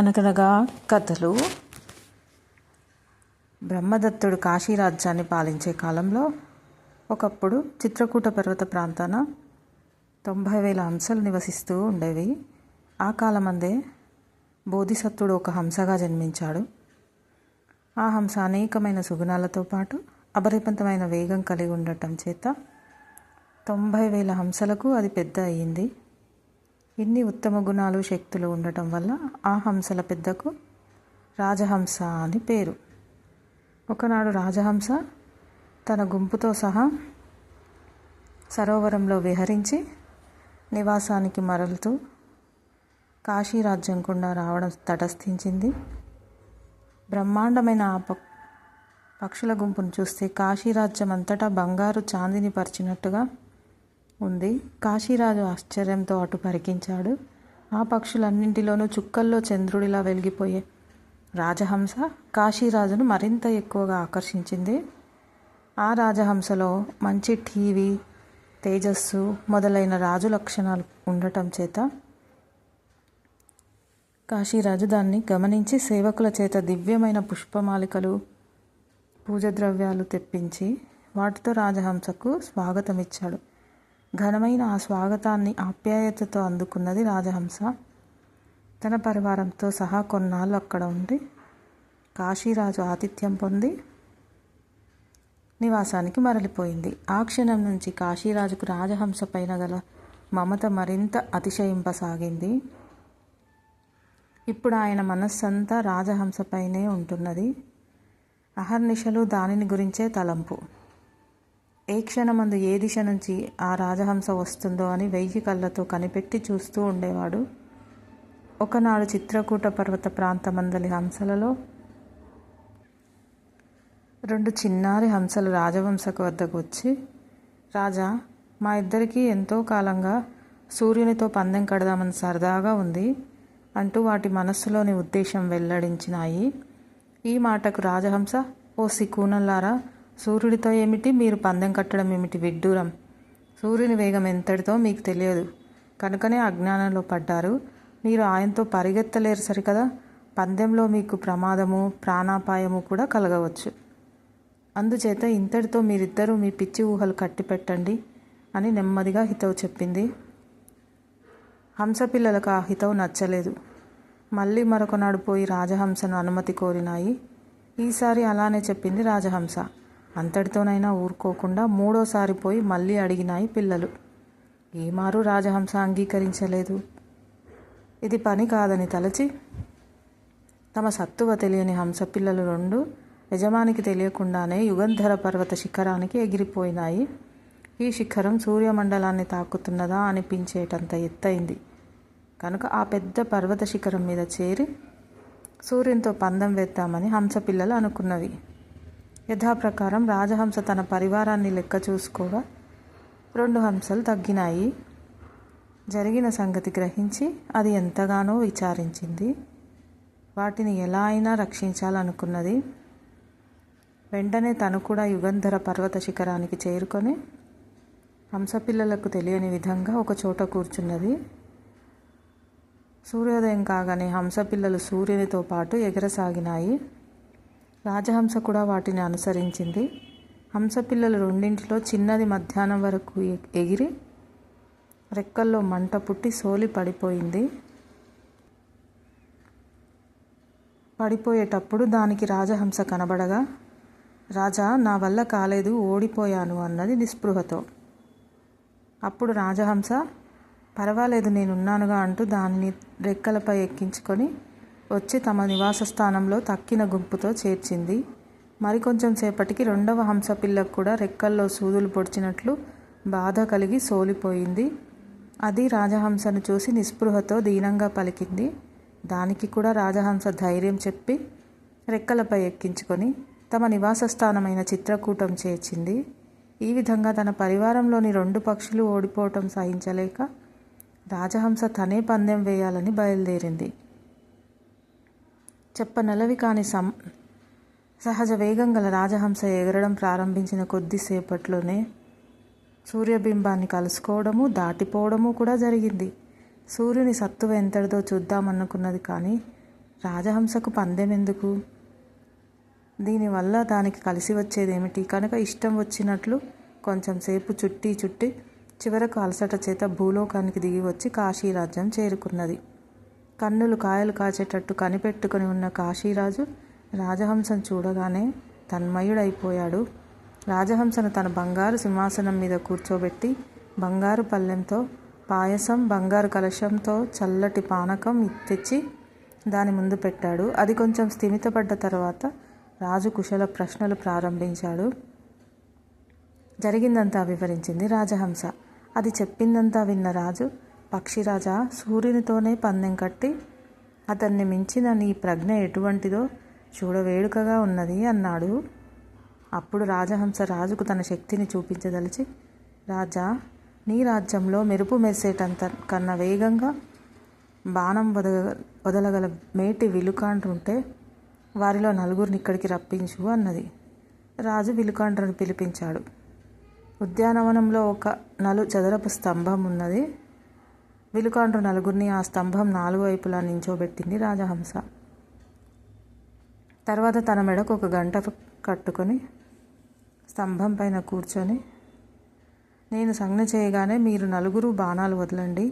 అనగనగా కథలు. బ్రహ్మదత్తుడు కాశీరాజ్యాన్ని పాలించే కాలంలో ఒకప్పుడు చిత్రకూట పర్వత ప్రాంతాన 90,000 హంసలు నివసిస్తూ ఉండేవి. ఆ కాలమందే బోధిసత్వుడు ఒక హంసగా జన్మించాడు. ఆ హంస అనేకమైన సుగుణాలతో పాటు అపరిమితమైన వేగం కలిగి ఉండటం చేత 90,000 హంసలకు అది పెద్ద అయ్యింది. ఇన్ని ఉత్తమ గుణాలు, శక్తులు ఉండటం వల్ల ఆ హంసల పెద్దకు రాజహంస అని పేరు. ఒకనాడు రాజహంస తన గుంపుతో సహా సరోవరంలో విహరించి నివాసానికి మరలుతూ కాశీరాజ్యం గుండా రావడం తటస్థించింది. బ్రహ్మాండమైన ఆ పక్షుల గుంపును చూస్తే కాశీరాజ్యం అంతటా బంగారు చాందిని పరిచినట్టుగా ఉంది. కాశీరాజు ఆశ్చర్యంతో అటు పరికించాడు. ఆ పక్షులన్నింటిలోనూ చుక్కల్లో చంద్రుడిలా వెలిగిపోయే రాజహంస కాశీరాజును మరింత ఎక్కువగా ఆకర్షించింది. ఆ రాజహంసలో మంచి టీవీ, తేజస్సు మొదలైన రాజు లక్షణాలు ఉండటం చేత కాశీరాజు దాన్ని గమనించి సేవకుల చేత దివ్యమైన పుష్పమాలికలు, పూజద్రవ్యాలు తెప్పించి వాటితో రాజహంసకు స్వాగతమిచ్చాడు. ఘనమైన ఆ స్వాగతాన్ని ఆప్యాయతతో అందుకున్నది రాజహంస. తన పరివారంతో సహా కొన్నాళ్ళు అక్కడ ఉండి కాశీరాజు ఆతిథ్యం పొంది నివాసానికి మరలిపోయింది. ఆ క్షణం నుంచి కాశీరాజుకు రాజహంస పైన గల మమత మరింత అతిశయింపసాగింది. ఇప్పుడు ఆయన మనస్సంతా రాజహంసపైనే ఉంటున్నది. అహర్నిశలు దానిని గురించే తలంపు. ఏ క్షణమందు ఏ దిశ నుంచి ఆ రాజహంస వస్తుందో అని 1000 కళ్ళతో కనిపెట్టి చూస్తూ ఉండేవాడు. ఒకనాడు చిత్రకూట పర్వత ప్రాంతమందలి హంసలలో 2 చిన్నారి హంసలు రాజహంసకు వద్దకు వచ్చి, రాజా, మా ఇద్దరికీ ఎంతో కాలంగా సూర్యునితో పందెం కడదామని సరదాగా ఉంది అంటూ వాటి మనస్సులోని ఉద్దేశం వెల్లడించినాయి. ఈ మాటకు రాజహంస, ఓ సికూనల్లారా, సూర్యుడితో ఏమిటి, మీరు పందెం కట్టడం ఏమిటి, విడ్డూరం. సూర్యుని వేగం ఎంతటితో మీకు తెలియదు కనుకనే అజ్ఞానంలో పడ్డారు. మీరు ఆయనతో పరిగెత్తలేరు సరికదా. పందెంలో మీకు ప్రమాదము, ప్రాణాపాయము కూడా కలగవచ్చు. అందుచేత ఇంతటితో మీరిద్దరూ మీ పిచ్చి ఊహలు కట్టిపెట్టండి అని నెమ్మదిగా హితవు చెప్పింది. హంస పిల్లలకు ఆ హితవు నచ్చలేదు. మళ్ళీ మరొకనాడు పోయి రాజహంసను అనుమతి కోరినాయి. ఈసారి అలానే చెప్పింది రాజహంస. అంతటితోనైనా ఊరుకోకుండా 3వసారి పోయి మళ్ళీ అడిగినాయి పిల్లలు. ఏమారు రాజహంస అంగీకరించలేదు. ఇది పని కాదని తలచి తమ సత్తువ తెలియని హంస పిల్లలు 2 యజమానికి తెలియకుండానే యుగంధర పర్వత శిఖరానికి ఎగిరిపోయినాయి. ఈ శిఖరం సూర్యమండలాన్ని తాకుతున్నదా అనిపించేటంత ఎత్తైంది కనుక ఆ పెద్ద పర్వత శిఖరం మీద చేరి సూర్యునితో పందెం వేద్దామని హంస పిల్లలు అనుకున్నవి. యథాప్రకారం రాజహంస తన పరివారాన్ని లెక్క చూసుకోగా 2 హంసలు తగ్గినాయి. జరిగిన సంగతి గ్రహించి అది ఎంతగానో విచారించింది. వాటిని ఎలా అయినా రక్షించాలనుకున్నది. వెంటనే తను కూడా యుగంధర పర్వత శిఖరానికి చేరుకొని హంసపిల్లలకు తెలియని విధంగా ఒక చోట కూర్చున్నది. సూర్యోదయం కాగానే హంసపిల్లలు సూర్యునితో పాటు ఎగరసాగినాయి. రాజహంస కూడా వాటిని అనుసరించింది. హంసపిల్లలు 2 చిన్నది మధ్యాహ్నం వరకు ఎగిరి రెక్కల్లో మంట పుట్టి సోలి పడిపోయింది. పడిపోయేటప్పుడు దానికి రాజహంస కనబడగా, రాజా, నా వల్ల కాలేదు, ఓడిపోయాను అన్నది నిస్పృహతో. అప్పుడు రాజహంస, పర్వాలేదు, నేనున్నానుగా అంటూ దానిని రెక్కలపై ఎక్కించుకొని వచ్చి తమ నివాస స్థానంలో తక్కిన గుంపుతో చేర్చింది. మరికొంచెం సేపటికి 2వ హంస పిల్లకు కూడా రెక్కల్లో సూదులు పొడిచినట్లు బాధ కలిగి సోలిపోయింది. అది రాజహంసను చూసి నిస్పృహతో దీనంగా పలికింది. దానికి కూడా రాజహంస ధైర్యం చెప్పి రెక్కలపై ఎక్కించుకొని తమ నివాస స్థానమైన చిత్రకూటం చేర్చింది. ఈ విధంగా తన పరివారంలోని 2 పక్షులు ఓడిపోవటం సహించలేక రాజహంస తనే పందెం వేయాలని బయలుదేరింది. చెప్పనలవి కాని సహజ వేగం గల రాజహంస ఎగరడం ప్రారంభించిన కొద్దిసేపట్లోనే సూర్యబింబాన్ని కలుసుకోవడము, దాటిపోవడము కూడా జరిగింది. సూర్యుని సత్తువ ఎంతటిదో చూద్దామనుకున్నది కానీ రాజహంసకు పందెం ఎందుకు? దీనివల్ల దానికి కలిసి వచ్చేదేమిటి? కనుక ఇష్టం వచ్చినట్లు కొంచెం సేపు చుట్టి చివరకు అలసట చేత భూలోకానికి దిగి వచ్చి కాశీరాజ్యం చేరుకున్నది. కన్నులు కాయలు కాచేటట్టు కనిపెట్టుకుని ఉన్న కాశీరాజు రాజహంసను చూడగానే తన్మయుడైపోయాడు. రాజహంసను తన బంగారు సింహాసనం మీద కూర్చోబెట్టి బంగారు పళ్ళెంతో పాయసం, బంగారు కలశంతో చల్లటి పానకం తెచ్చి దాని ముందు పెట్టాడు. అది కొంచెం స్థిమితపడ్డ తర్వాత రాజు కుశల ప్రశ్నలు ప్రారంభించాడు. జరిగిందంతా వివరించింది రాజహంస. అది చెప్పిందంతా విన్న రాజు, పక్షిరాజా, సూర్యునితోనే పందెం కట్టి అతన్ని మించిన నీ ప్రజ్ఞ ఎటువంటిదో చూడవేడుకగా ఉన్నది అన్నాడు. అప్పుడు రాజహంస రాజుకు తన శక్తిని చూపించదలిచి, రాజా, నీ రాజ్యంలో మెరుపు మెరిసేటంత కన్నా వేగంగా బాణం వదలగల మేటి విలుకాండ్రుంటే వారిలో నలుగురిని ఇక్కడికి రప్పించు అన్నది. రాజు విలుకాండ్రుని పిలిపించాడు. ఉద్యానవనంలో ఒక చదరపు స్తంభం ఉన్నది. విలుకాండ్రు నలుగురిని ఆ స్తంభం 4 వైపులా నించోబెట్టింది రాజహంస. తర్వాత తన మెడకు ఒక గంట కట్టుకొని స్తంభం పైన కూర్చొని, నేను సంజ్ఞ చేయగానే మీరు నలుగురు బాణాలు వదలండి.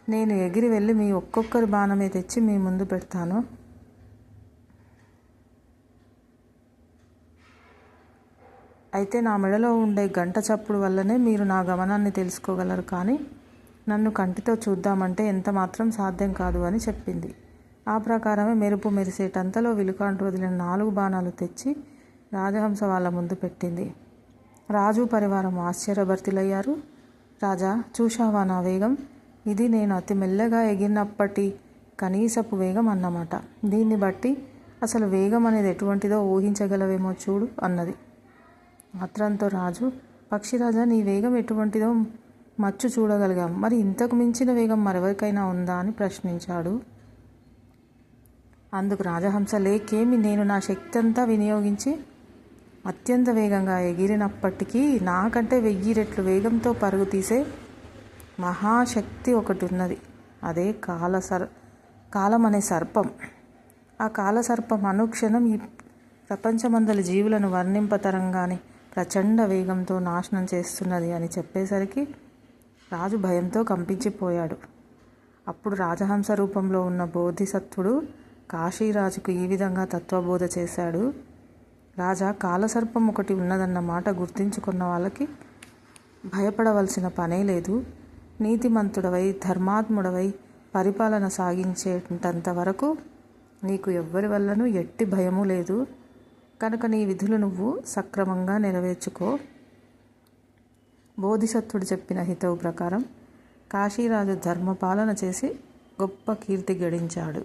నేను ఎగిరి వెళ్ళి మీ ఒక్కొక్కరి బాణమే తెచ్చి మీ ముందు పెడతాను. అయితే నా మెడలో ఉండే గంట చప్పుడు వల్లనే మీరు నా గమనాన్ని తెలుసుకోగలరు, కానీ నన్ను కంటితో చూద్దామంటే ఎంత మాత్రం సాధ్యం కాదు అని చెప్పింది. ఆ ప్రకారమే మెరుపు మెరిసేటంతలో విలుకాండ్రు వదిలిన 4 బాణాలు తెచ్చి రాజహంస వాళ్ళ ముందు పెట్టింది. రాజు పరివారం ఆశ్చర్యభరితులయ్యారు. రాజా, చూశావా నా వేగం? ఇది నేను అతి మెల్లగా ఎగిరినప్పటి కనీసపు వేగం అన్నమాట. దీన్ని బట్టి అసలు వేగం అనేది ఎటువంటిదో ఊహించగలవేమో చూడు అన్నది. ఆత్రంతో రాజు, పక్షిరాజా, నీ వేగం ఎటువంటిదో మచ్చు చూడగలిగాం, మరి ఇంతకు మించిన వేగం మరెవరికైనా ఉందా అని ప్రశ్నించాడు. అందుకు రాజహంస, లేకేమి, నేను నా శక్తి అంతా వినియోగించి అత్యంత వేగంగా ఎగిరినప్పటికీ నాకంటే 1000 రెట్లు వేగంతో పరుగు తీసే మహాశక్తి ఒకటి ఉన్నది. అదే కాలం అనే సర్పం. ఆ కాలసర్పం అనుక్షణం ఈ ప్రపంచమందలి జీవులను వర్ణింపతరంగానే ప్రచండ వేగంతో నాశనం చేస్తున్నది అని చెప్పేసరికి రాజు భయంతో కంపించిపోయాడు. అప్పుడు రాజహంస రూపంలో ఉన్న బోధిసత్వుడు కాశీరాజుకు ఈ విధంగా తత్వబోధ చేశాడు. రాజా, కాలసర్పం ఒకటి ఉన్నదన్న మాట గుర్తించుకున్న వాళ్ళకి భయపడవలసిన పనే లేదు. నీతిమంతుడవై ధర్మాత్ముడవై పరిపాలన సాగించేటంత వరకు నీకు ఎవ్వరి వల్లనూ ఎట్టి భయము లేదు. కనుక నీ విధులు నువ్వు సక్రమంగా నెరవేర్చుకో. బోధిసత్వుడు చెప్పిన హితవు ప్రకారం కాశీరాజు ధర్మపాలన చేసి గొప్ప కీర్తి గడించాడు.